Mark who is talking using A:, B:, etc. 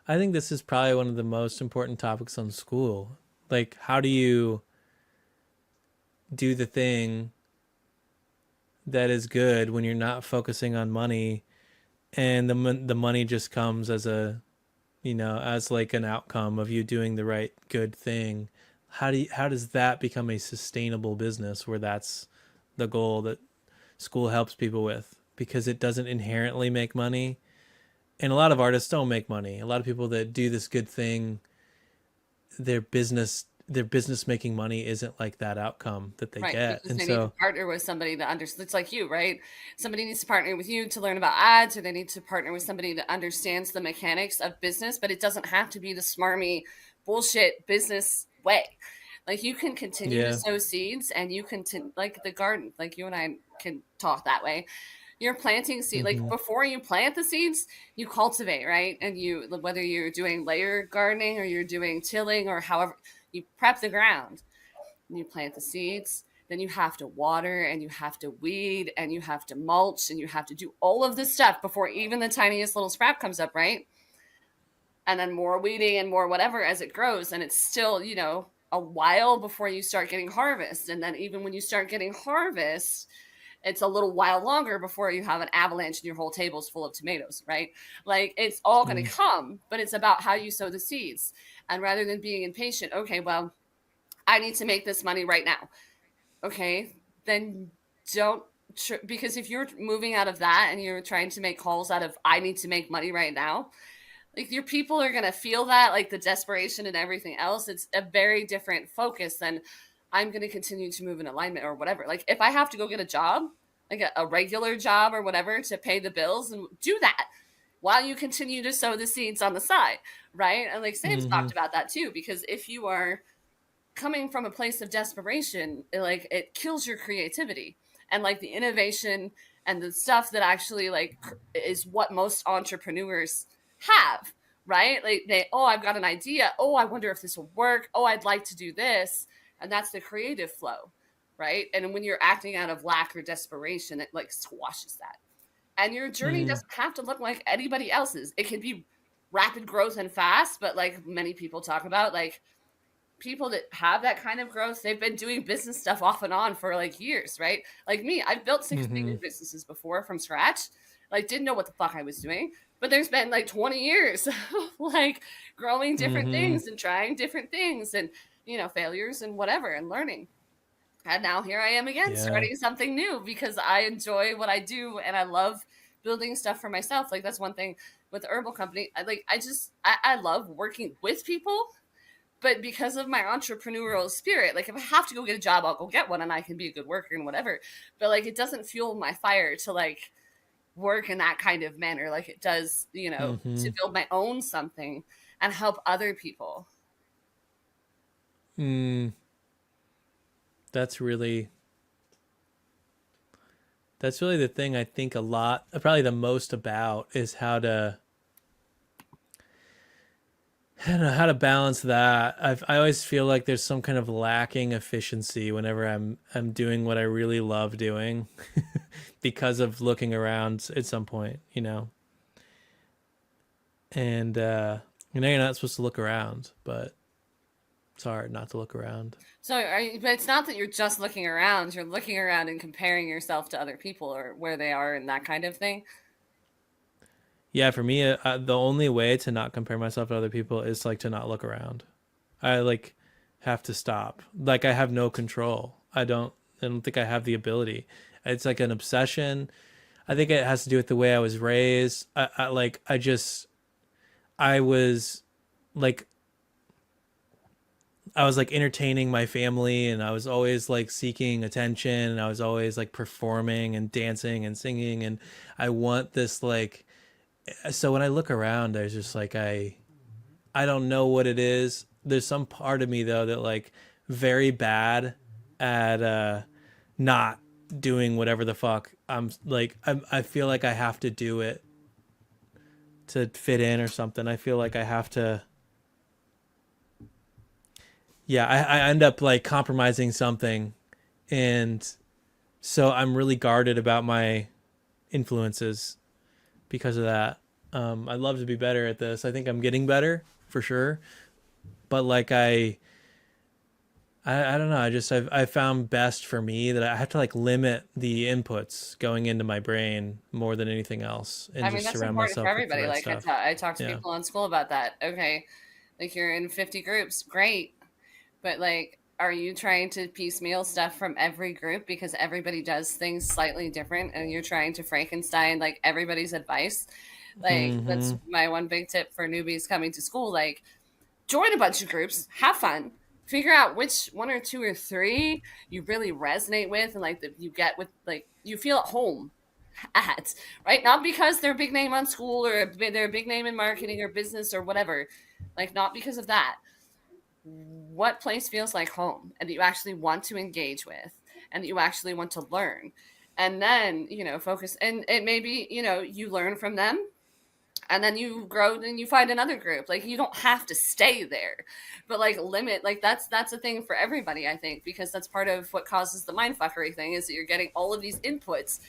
A: I think this is probably one of the most important topics on school. Like, how do you do the thing that is good when you're not focusing on money, and the money just comes as a, as like an outcome of you doing the right good thing. How does that become a sustainable business where that's the goal that school helps people with, because it doesn't inherently make money, and a lot of artists don't make money. A lot of people that do this good thing, their business making money isn't like that outcome that they
B: Right,
A: get.
B: because
A: And
B: they need to
A: so
B: partner with somebody that understands. It's like you, right? Somebody needs to partner with you to learn about ads, or they need to partner with somebody that understands the mechanics of business, but it doesn't have to be the smarmy bullshit business way. Like you can continue to
A: yeah.
B: sow seeds and you can like the garden, like you and I can talk that way. You're planting seed like
A: Hmm.
B: before you plant the seeds, you cultivate, right? And you whether you're doing layer gardening or you're doing tilling or however, you prep the ground and you plant the seeds. Then you have to water and you have to weed and you have to mulch and you have to do all of this stuff before even the tiniest little sprout comes up, right? And then more weeding and more whatever as it grows. And it's still, a while before you start getting harvest. And then even when you start getting harvest, it's a little while longer before you have an avalanche and your whole table's full of tomatoes, right? Like it's all going to
A: Mm.
B: come, but it's about how you sow the seeds. And rather than being impatient, okay, well, I need to make this money right now. Okay, then don't because if you're moving out of that and you're trying to make calls out of I need to make money right now, like your people are going to feel that, like the desperation and everything else. It's a very different focus than I'm going to continue to move in alignment or whatever. Like if I have to go get a job, like a regular job or whatever to pay the bills, and do that while you continue to sow the seeds on the side, right? And like Sam's
A: Hmm.
B: talked about that too, because if you are coming from a place of desperation, it kills your creativity and like the innovation and the stuff that actually like is what most entrepreneurs have, right? Like oh, I've got an idea, oh, I wonder if this will work, oh, I'd like to do this. And that's the creative flow, right? And when you're acting out of lack or desperation, it like squashes that. And your journey
A: Mm.
B: doesn't have to look like anybody else's. It can be rapid growth and fast, but like many people talk about, like people that have that kind of growth, they've been doing business stuff off and on for like years, right? Like me, I've built six-figure
A: Hmm.
B: businesses before from scratch. Like didn't know what the fuck I was doing, but there's been like 20 years of like growing different
A: Hmm.
B: things and trying different things and failures and whatever and learning. And now here I am again
A: Yeah.
B: starting something new because I enjoy what I do and I love building stuff for myself. Like that's one thing with the herbal company. I love working with people, but because of my entrepreneurial spirit, like if I have to go get a job, I'll go get one and I can be a good worker and whatever. But like it doesn't fuel my fire to like work in that kind of manner like it does, to
A: Hmm.
B: build my own something and help other people.
A: Mm. That's really that's really the thing I think a lot, probably the most about, is I don't know how to balance that. I always feel like there's some kind of lacking efficiency whenever I'm doing what I really love doing, because of looking around at some point, and you're not supposed to look around, but it's hard not to look around.
B: So, but it's not that you're just looking around, you're looking around and comparing yourself to other people or where they are and that kind of thing.
A: Yeah, for me, the only way to not compare myself to other people is like to not look around. I like have to stop. Like I have no control. I don't think I have the ability. It's like an obsession. I think it has to do with the way I was raised. I was like I was like entertaining my family, and I was always like seeking attention, and I was always like performing and dancing and singing, and I want this like, so when I look around, there's just like I don't know what it is. There's some part of me though that like very bad at not doing whatever the fuck I feel like I have to do it to fit in or something. I feel like I have to. Yeah, I end up like compromising something, and so I'm really guarded about my influences because of that. I'd love to be better at this. I think I'm getting better for sure, but like I don't know. I found best for me that I have to like limit the inputs going into my brain more than anything else, and
B: I mean,
A: just
B: that's
A: surround
B: important for
A: myself with the
B: everybody.
A: right
B: Like
A: stuff.
B: I talk to
A: Yeah.
B: people in school about that. Okay, like you're in 50 groups, great. But like, are you trying to piecemeal stuff from every group because everybody does things slightly different and you're trying to Frankenstein like everybody's advice? Like, that's
A: Mm-hmm.
B: my one big tip for newbies coming to school. Like, join a bunch of groups, have fun, figure out which one or two or three you really resonate with and like that you get with like you feel at home at, right? Not because they're a big name on school or they're a big name in marketing or business or whatever. Like, not because of that. What place feels like home and that you actually want to engage with and that you actually want to learn? And then, focus. And it may be, you learn from them and then you grow and you find another group. Like, you don't have to stay there, but like limit, like that's a thing for everybody, I think, because that's part of what causes the mind fuckery thing is that you're getting all of these inputs